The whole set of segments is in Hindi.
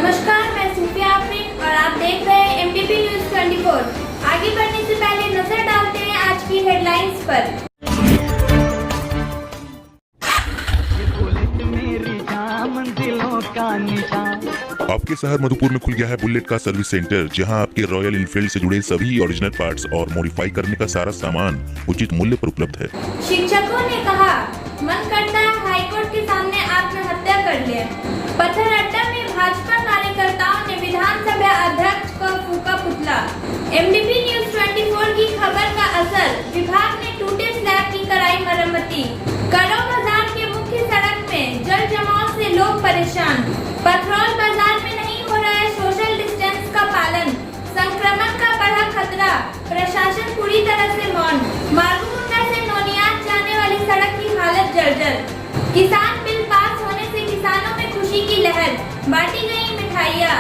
नमस्कार, मैं सूफिया आफरीन और आप देख रहे हैं MDP न्यूज़ 24। आगे बढ़ने से पहले नजर डालते हैं आज की हेडलाइंस पर। आपके शहर मधुपुर में खुल गया है बुलेट का सर्विस सेंटर, जहां आपके रॉयल एनफील्ड से जुड़े सभी ओरिजिनल पार्ट्स और मॉडिफाई करने का सारा सामान उचित मूल्य पर उपलब्ध है। शिक्षकों ने कहा, मन करता है हाईकोर्ट के सामने आत्महत्या कर ले। पत्थर अड्डा में भाजपा कार्यकर्ताओं ने विधानसभा अध्यक्ष को फूका पुतला। MDP न्यूज़ 24 की खबर का असर, विभाग ने टूटे स्लैब की कराई मरम्मती। करो बाजार के मुख्य सड़क में जल जमाव से लोग परेशान। पेट्रोल बाजार में नहीं हो रहा है सोशल डिस्टेंस का पालन। संक्रमण का बढ़ा खतरा, प्रशासन पूरी तरह से मौन। मारूमुंडा से नोनियाद जाने वाली सड़क की हालत जर्जर। किसान बिल पास होने से किसानों में खुशी की लहर, बांटी गई मिठाइयाँ।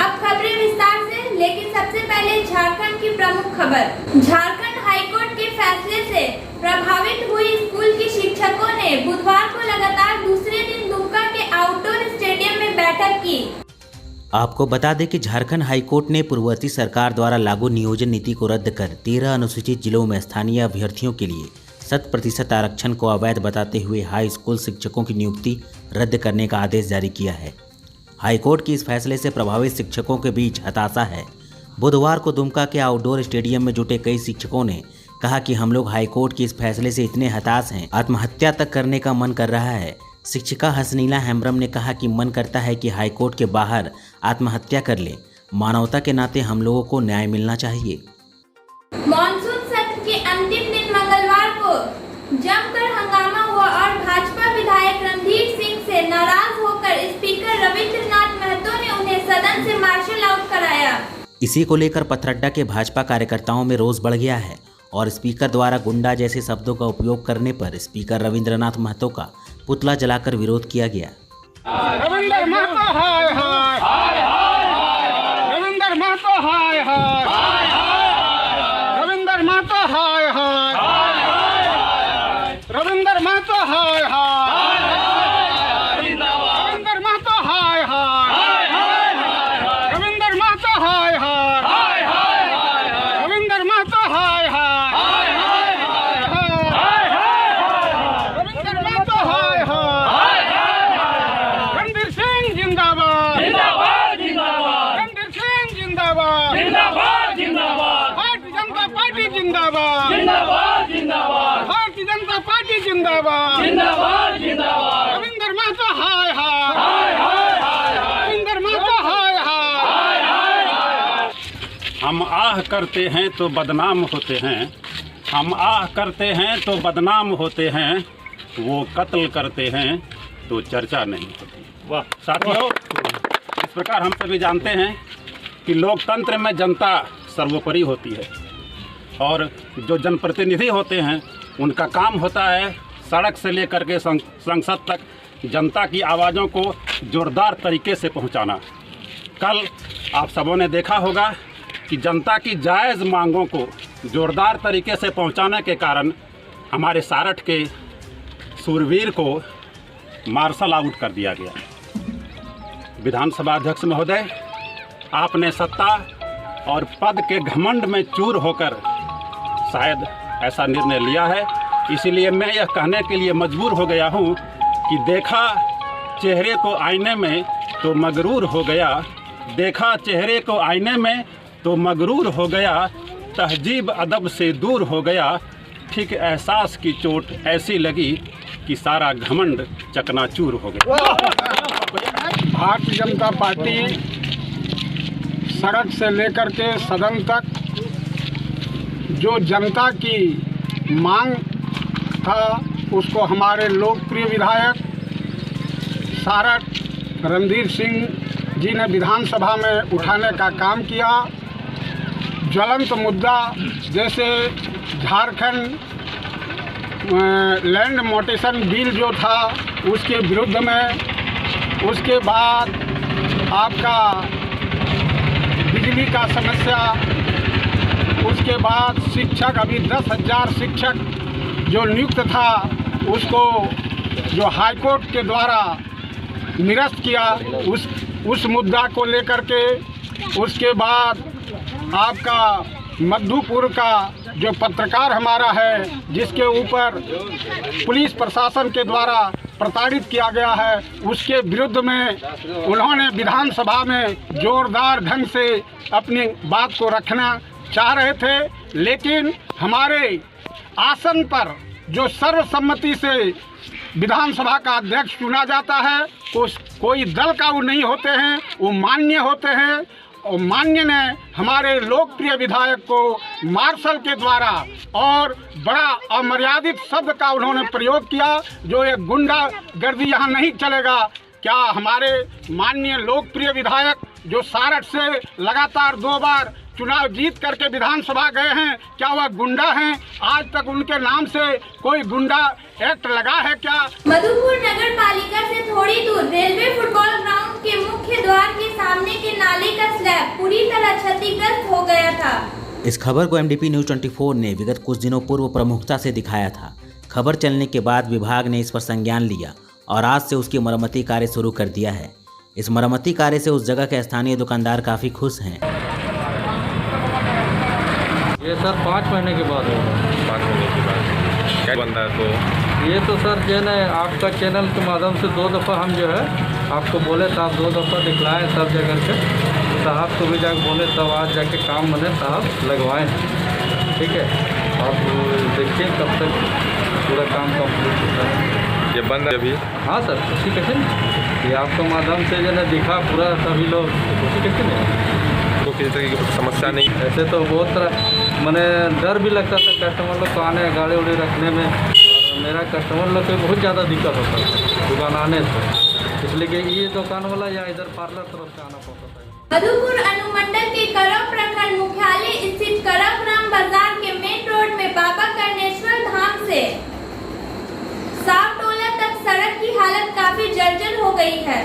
अब खबरें विस्तार से, लेकिन सबसे पहले झारखंड की प्रमुख खबर। झारखंड हाईकोर्ट के फैसले से प्रभावित हुई स्कूल के शिक्षकों ने बुधवार को लगातार दूसरे दिन दुमका के आउटडोर स्टेडियम में बैठक की। आपको बता दें कि झारखंड हाईकोर्ट ने पूर्ववर्ती सरकार द्वारा लागू नियोजन नीति को रद्द कर 13 अनुसूचित जिलों में स्थानीय अभ्यर्थियों के लिए 100% आरक्षण को अवैध बताते हुए हाई स्कूल शिक्षकों की नियुक्ति रद्द करने का आदेश जारी किया है। हाईकोर्ट के इस फैसले से प्रभावित शिक्षकों के बीच हताशा है। बुधवार को दुमका के आउटडोर स्टेडियम में जुटे कई शिक्षकों ने कहा कि हम लोग हाईकोर्ट के इस फैसले से इतने हताश हैं, आत्महत्या तक करने का मन कर रहा है। शिक्षिका हसनीला हेम्ब्रम ने कहा कि मन करता है कि हाईकोर्ट के बाहर आत्महत्या कर ले। मानवता के नाते हम लोगों को न्याय मिलना चाहिए। मॉनसून सत्र के अंतिम दिन मंगलवार को जमकर हंगामा हुआ और भाजपा विधायक रणधीर सिंह से नाराज होकर स्पीकर रविंद्रनाथ महतो ने उन्हें सदन से मार्शल आउट कराया। इसी को लेकर पथरड्डा के भाजपा कार्यकर्ताओं में रोष बढ़ गया है और स्पीकर द्वारा गुंडा जैसे शब्दों का उपयोग करने पर स्पीकर रविंद्रनाथ महतो का पुतला जलाकर विरोध किया गया। रविंद्र महतो हाय हाय, रविंद्र महतो हाय हाय, रविंद्र महतो हाय हाय, रविंद्र महतो हाय हाय, रविंद्र महतो हाय हाय, रविंद्र महतो हाय हाय, रविंद्र महतो हाय हाय, रविंद्र महतो हाय हाय। रणधीर सिंह जिंदाबाद, जिंदाबाद जिंदाबाद, रणधीर सिंह जिंदाबाद, जिंदाबाद जिंदाबाद, भारतीय जनता पार्टी जिंदाबाद, जिंदाबाद जिंदाबाद, भारतीय जनता पार्टी जिंदाबाद, जिंदाबाद जिंदाबाद, रविंद्र महतो हाय हाय, रविंद्र महतो हाय हाय। हम आह करते हैं तो बदनाम होते हैं, हम आह करते हैं तो बदनाम होते हैं, वो कत्ल करते हैं तो चर्चा नहीं होती। वाह साथियों, इस प्रकार हम सभी जानते हैं कि लोकतंत्र में जनता सर्वोपरि होती है और जो जनप्रतिनिधि होते हैं उनका काम होता है सड़क से लेकर के संसद तक जनता की आवाज़ों को जोरदार तरीके से पहुंचाना। कल आप सबों ने देखा होगा कि जनता की जायज़ मांगों को जोरदार तरीके से पहुंचाने के कारण हमारे सारठ के सूरवीर को मार्शल आउट कर दिया गया। विधानसभा अध्यक्ष महोदय, आपने सत्ता और पद के घमंड में चूर होकर शायद ऐसा निर्णय लिया है। इसीलिए मैं यह कहने के लिए मजबूर हो गया हूँ कि देखा चेहरे को आईने में तो मगरूर हो गया, देखा चेहरे को आईने में तो मगरूर हो गया, तहजीब अदब से दूर हो गया, ठीक एहसास की चोट ऐसी लगी कि सारा घमंड चकनाचूर हो गया। भारतीय जनता पार्टी सड़क से लेकर के सदन तक जो जनता की मांग था उसको हमारे लोकप्रिय विधायक सारठ रणधीर सिंह जी ने विधानसभा में उठाने का काम किया। ज्वलंत मुद्दा जैसे झारखंड लैंड मोटेशन बिल जो था उसके विरुद्ध में, उसके बाद आपका बिजली का समस्या, उसके बाद शिक्षक, अभी 10,000 शिक्षक जो नियुक्त था उसको जो हाईकोर्ट के द्वारा निरस्त किया, उस मुद्दा को लेकर के उसके बाद आपका मधुपुर का जो पत्रकार हमारा है, जिसके ऊपर पुलिस प्रशासन के द्वारा प्रताड़ित किया गया है, उसके विरुद्ध में उन्होंने विधानसभा में जोरदार ढंग से अपनी बात को रखना चाह रहे थे, लेकिन हमारे आसन पर जो सर्वसम्मति से विधानसभा का अध्यक्ष चुना जाता है, कोई दल का वो नहीं होते हैं, वो मान्य होते हैं। और मान्य ने हमारे लोकप्रिय विधायक को मार्शल के द्वारा और बड़ा अमर्यादित शब्द का उन्होंने प्रयोग किया, जो ये गुंडागर्दी यहाँ नहीं चलेगा। क्या हमारे माननीय लोकप्रिय विधायक जो सारठ से लगातार 2 बार चुनाव जीत करके विधानसभा गए हैं, क्या वह गुंडा हैं? आज तक उनके नाम से कोई गुंडा एक्ट लगा है क्या? मधुपुर नगर पालिका से थोड़ी दूर रेलवे फुटबॉल ग्राउंड के मुख्य द्वार के सामने के नाले का स्लैब पूरी तरह क्षतिग्रस्त हो गया था। इस खबर को MDP न्यूज 24 ने विगत कुछ दिनों पूर्व प्रमुखता से दिखाया था। खबर चलने के बाद विभाग ने इस पर संज्ञान लिया और आज से उसकी मरम्मती कार्य शुरू कर दिया है। इस मरम्मती कार्य से उस जगह के स्थानीय दुकानदार काफी खुश हैं। ये सर 5 महीने के बाद होगा। 5 महीने के बाद क्या बंदा है? तो ये तो सर जो है आपका चैनल के माध्यम से 2 दफ़ा हम जो है आपको बोले तो आप 2 दफ़ा दिखलाएं सब जगह के, साहब को भी जाकर बोले तब आज जाके काम बने साहब लगवाएं। ठीक है, आप देखिए कब तक पूरा काम कंप्लीट होता है। ये बंद है अभी? हाँ सर, खुशी कैसे नहीं, ये आपके माध्यम से जो है दिखा पूरा सभी लोग, खुशी कैसे नहीं, तो किसी तरह की समस्या नहीं? ऐसे तो बहुत तरह मैंने डर भी लगता था कस्टमर लोग को आने गाड़ी उड़ी रखने में, और मेरा कस्टमर लोग को बहुत ज़्यादा दिक्कत होता था दुकान आने से, इसलिए कि ये दुकान वाला या इधर पार्लर तरफ से आना पड़ता था। मधुपुर अनुमंडल के करम प्रखंड मुख्यालय स्थित करमराम बाजार के मेन रोड में बाबा कर्णेश्वर धाम से सावटोला तक सड़क की हालत काफी जर्जर हो गई है।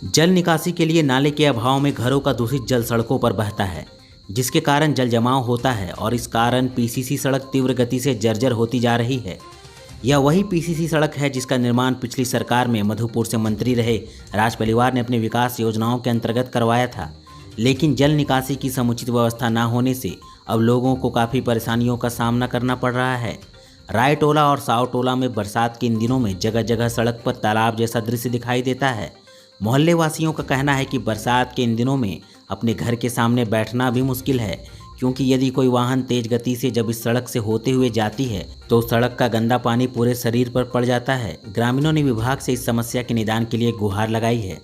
जल निकासी के लिए नाले के अभाव में घरों का दूषित जल सड़कों पर बहता है, जिसके कारण जल जमाव होता है और इस कारण PCC सड़क तीव्र गति से जर्जर होती जा रही है। यह वही PCC सड़क है जिसका निर्माण पिछली सरकार में मधुपुर से मंत्री रहे राज परिवार ने अपनी विकास योजनाओं के अंतर्गत करवाया था, लेकिन जल निकासी की समुचित व्यवस्था न होने से अब लोगों को काफ़ी परेशानियों का सामना करना पड़ रहा है। रायटोला और सावटोला में बरसात के इन दिनों में जगह जगह सड़क पर तालाब जैसा दृश्य दिखाई देता है। मोहल्ले वासियों का कहना है कि बरसात के इन दिनों में अपने घर के सामने बैठना भी मुश्किल है, क्योंकि यदि कोई वाहन तेज गति से जब इस सड़क से होते हुए जाती है तो सड़क का गंदा पानी पूरे शरीर पर पड़ जाता है। ग्रामीणों ने विभाग से इस समस्या के निदान के लिए गुहार लगाई है।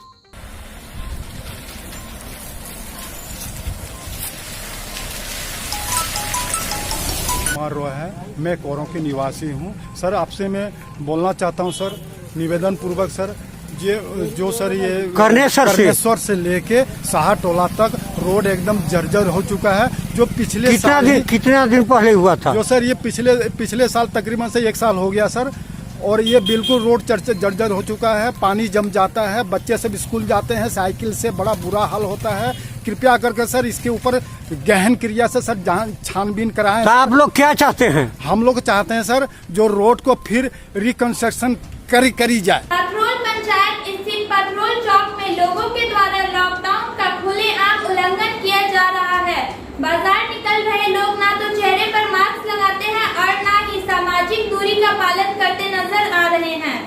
मैं कोरों के निवासी हूँ। सर आपसे मैं बोलना चाहता हूँ सर, निवेदन पूर्वक सर, जो सर ये कर्णेश्वर से लेके साहटोला तक रोड एकदम जर्जर हो चुका है, जो पिछले कितना दिन पहले हुआ था, जो सर ये पिछले साल तकरीबन से 1 साल हो गया सर, और ये बिल्कुल रोड जर्जर हो चुका है। पानी जम जाता है, बच्चे सब स्कूल जाते हैं साइकिल से, बड़ा बुरा हाल होता है। कृपया करके सर इसके ऊपर गहन क्रिया से सर छानबीन कराएं। तो आप लोग क्या चाहते हैं? हम लोग चाहते हैं सर जो रोड को फिर रिकंस्ट्रक्शन करी जाए। पथरोल पंचायत स्थित पथरोल चौक में लोगों के द्वारा लॉकडाउन का खुलेआम उल्लंघन किया जा रहा है। बाजार निकल रहे लोग ना तो चेहरे पर मास्क लगाते हैं और ना ही सामाजिक दूरी का पालन करते नजर आ रहे हैं,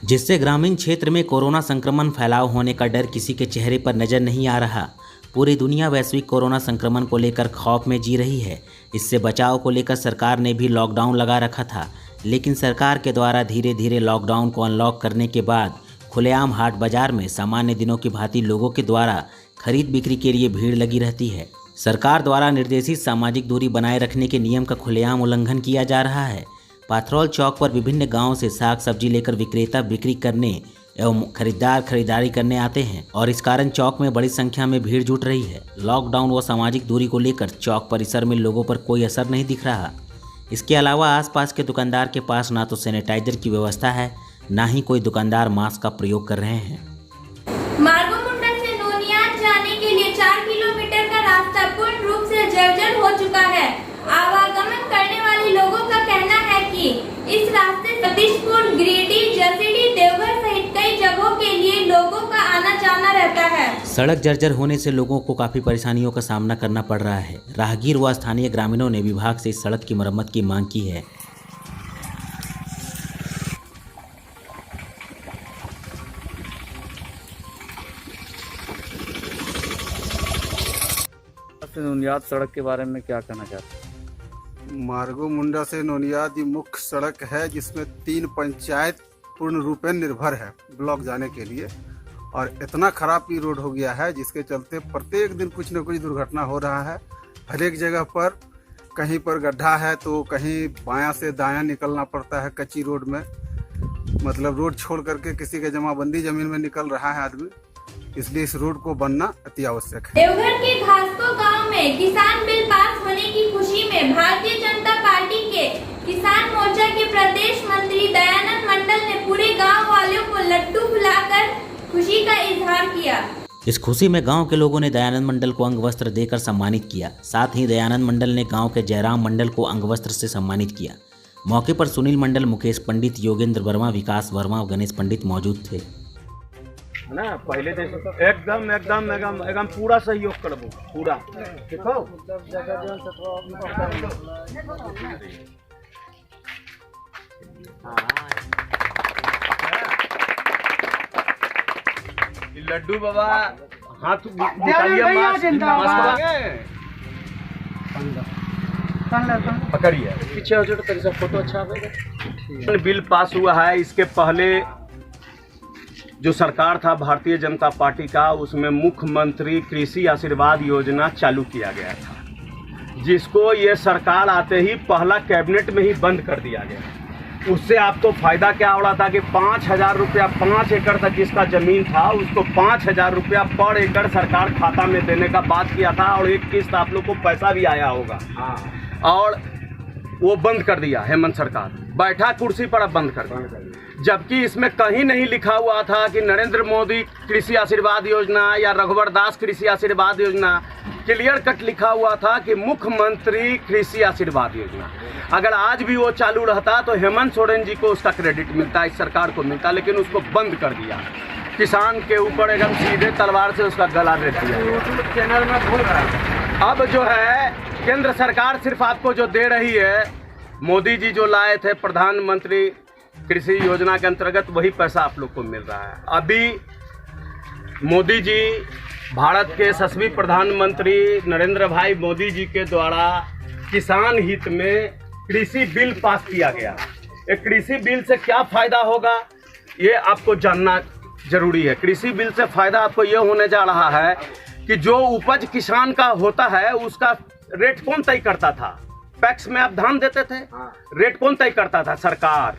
जिससे ग्रामीण क्षेत्र में कोरोना संक्रमण फैलाव होने का डर किसी के चेहरे पर नजर नहीं आ रहा। पूरी दुनिया वैश्विक कोरोना संक्रमण को लेकर खौफ में जी रही है। इससे बचाव को लेकर सरकार ने भी लॉकडाउन लगा रखा था, लेकिन सरकार के द्वारा धीरे धीरे लॉकडाउन को अनलॉक करने के बाद खुलेआम हाट बाजार में सामान्य दिनों की भांति लोगों के द्वारा खरीद बिक्री के लिए भीड़ लगी रहती है। सरकार द्वारा निर्देशित सामाजिक दूरी बनाए रखने के नियम का खुलेआम उल्लंघन किया जा रहा है। पथरोल चौक पर विभिन्न गांवों से साग सब्जी लेकर विक्रेता बिक्री करने एवं खरीदार खरीदारी करने आते हैं और इस कारण चौक में बड़ी संख्या में भीड़ जुट रही है। लॉकडाउन व सामाजिक दूरी को लेकर चौक परिसर में लोगों पर कोई असर नहीं दिख रहा। इसके अलावा आसपास के दुकानदार के पास ना तो सैनिटाइजर की व्यवस्था है, ना ही कोई दुकानदार मास्क का प्रयोग कर रहे हैं। मार्गोमुंडा से नोनियाद जाने के लिए 4 किलोमीटर का रास्ता पूर्ण रूप से जर्जर हो चुका है। आवागमन करने वाले लोगों का कहना है कि इस रास्ते सतीशपुर, गिरिडीह, जसीडीह, देवघर सहित कई जगहों जगहों के लिए लोगों का आना जाना रहता है। सड़क जर्जर होने से लोगों को काफी परेशानियों का सामना करना पड़ रहा है। राहगीर व स्थानीय ग्रामीणों ने विभाग से इस सड़क की मरम्मत की मांग की है। नोनियाद सड़क के बारे में क्या कहना चाहते हैं? मार्गो मुंडा से नोनियाद ये मुख्य सड़क है जिसमें 3 पंचायत पूर्ण रूपेण निर्भर है ब्लॉक जाने के लिए, और इतना खराब ये रोड हो गया है जिसके चलते प्रत्येक दिन कुछ न कुछ दुर्घटना हो रहा है। हर एक जगह पर कहीं पर गड्ढा है तो कहीं बायां से दायां निकलना पड़ता है कच्ची रोड में, मतलब रोड छोड़ करके किसी के जमाबंदी जमीन में निकल रहा है आदमी, इसलिए इस रोड को बनना अति आवश्यक है। देवघर के घासको गांव में किसान बिल पास होने की खुशी में भारतीय जनता पार्टी के किसान मोर्चा के प्रदेश मंत्री दयानंद मंडल ने पूरे गांव वालों को लड्डू खिलाकर खुशी का इजहार किया। इस खुशी में गांव के लोगों ने दयानंद मंडल को अंग वस्त्र देकर सम्मानित किया। साथ ही दयानंद मंडल ने गांव के जयराम मंडल को अंग वस्त्र से सम्मानित किया। मौके पर सुनील मंडल, मुकेश पंडित, योगेंद्र वर्मा, विकास वर्मा और गणेश पंडित मौजूद थे। ना पहले एकदम पूरा सहयोग करबो पूरा देखो लड्डू बाबा हाथ पकड़िए पीछे हो जाए तो फोटो अच्छा आएगा। बिल पास हुआ है, इसके पहले जो सरकार था भारतीय जनता पार्टी का, उसमें मुख्यमंत्री कृषि आशीर्वाद योजना चालू किया गया था, जिसको ये सरकार आते ही पहला कैबिनेट में ही बंद कर दिया गया। उससे आपको फायदा क्या हो रहा था कि 5,000 रुपया 5 एकड़ तक जिसका जमीन था उसको 5,000 रुपया पर एकड़ सरकार खाता में देने का बात किया था, और एक किस्त आप लोग को पैसा भी आया होगा, और वो बंद कर दिया हेमंत सरकार, बैठा कुर्सी पर अब बंद कर दिया। जबकि इसमें कहीं नहीं लिखा हुआ था कि नरेंद्र मोदी कृषि आशीर्वाद योजना या रघुवर दास कृषि आशीर्वाद योजना, क्लियर कट लिखा हुआ था कि मुख्यमंत्री कृषि आशीर्वाद योजना। अगर आज भी वो चालू रहता तो हेमंत सोरेन जी को उसका क्रेडिट मिलता, इस सरकार को मिलता, लेकिन उसको बंद कर दिया। किसान के ऊपर एकदम सीधे तलवार से उसका गला रेत दिया। अब जो है केंद्र सरकार सिर्फ आपको जो दे रही है, मोदी जी जो लाए थे प्रधानमंत्री कृषि योजना के अंतर्गत, वही पैसा आप लोग को मिल रहा है। अभी मोदी जी, भारत के यशस्वी प्रधानमंत्री नरेंद्र भाई मोदी जी के द्वारा किसान हित में कृषि बिल पास किया गया। एक कृषि बिल से क्या फायदा होगा ये आपको जानना जरूरी है। कृषि बिल से फायदा आपको ये होने जा रहा है कि जो उपज किसान का होता है उसका रेट कौन तय करता था? पैक्स में आप धान देते थे, रेट कौन तय करता था? सरकार।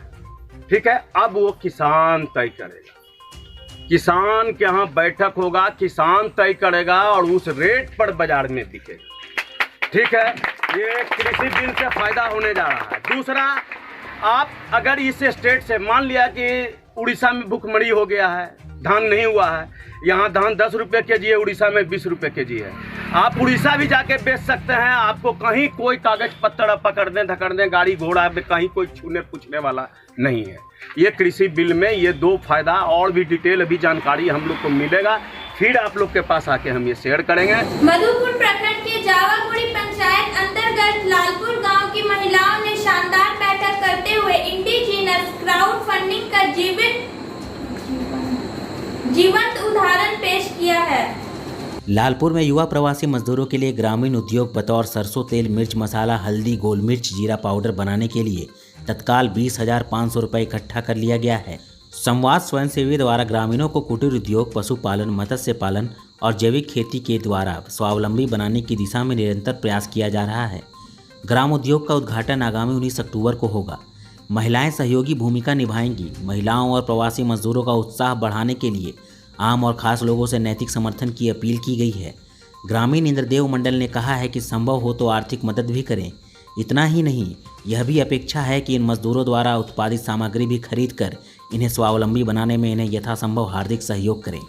ठीक है, अब वो किसान तय करेगा, किसान के यहाँ बैठक होगा, किसान तय करेगा और उस रेट पर बाजार में बिकेगा। ठीक है, ये कृषि बिल से फायदा होने जा रहा है। दूसरा, आप अगर इस स्टेट से मान लिया कि उड़ीसा में भुखमरी हो गया है, धान नहीं हुआ है, यहाँ धान 10 रुपये केजी है, उड़ीसा में 20 रुपये केजी है, आप उड़ीसा भी जाके बेच सकते हैं। आपको कहीं कोई कागज पत्तर पकड़ दें धकड़ दें, गाड़ी घोड़ा कहीं कोई छूने पूछने वाला नहीं है। ये कृषि बिल में ये 2 फायदा, और भी डिटेल अभी जानकारी हम लोग को मिलेगा, फिर आप लोग के पास आके हम ये शेयर करेंगे। मधुपुर प्रखंड के जावागुड़ी पंचायत अंतर्गत लालपुर गांव की महिलाओं ने शानदार बैठक करते हुए इंडिजिनस क्राउड फंडिंग का जीवंत उदाहरण पेश किया है। लालपुर में युवा प्रवासी मजदूरों के लिए ग्रामीण उद्योग बतौर सरसों तेल, मिर्च मसाला, हल्दी, गोल मिर्च, जीरा पाउडर बनाने के लिए तत्काल 20,500 रुपये इकट्ठा कर लिया गया है। संवाद स्वयंसेवी द्वारा ग्रामीणों को कुटीर उद्योग, पशुपालन, मत्स्य पालन और जैविक खेती के द्वारा स्वावलंबी बनाने की दिशा में निरंतर प्रयास किया जा रहा है। ग्राम उद्योग का उद्घाटन आगामी 19 अक्टूबर को होगा। महिलाएं सहयोगी भूमिका निभाएंगी। महिलाओं और प्रवासी मजदूरों का उत्साह बढ़ाने के लिए आम और खास लोगों से नैतिक समर्थन की अपील की गई है। ग्रामीण इंद्रदेव मंडल ने कहा है कि संभव हो तो आर्थिक मदद भी करें। इतना ही नहीं, यह भी अपेक्षा है कि इन मजदूरों द्वारा उत्पादित सामग्री भी खरीद कर इन्हें स्वावलंबी बनाने में इन्हें यथासंभव हार्दिक सहयोग करें।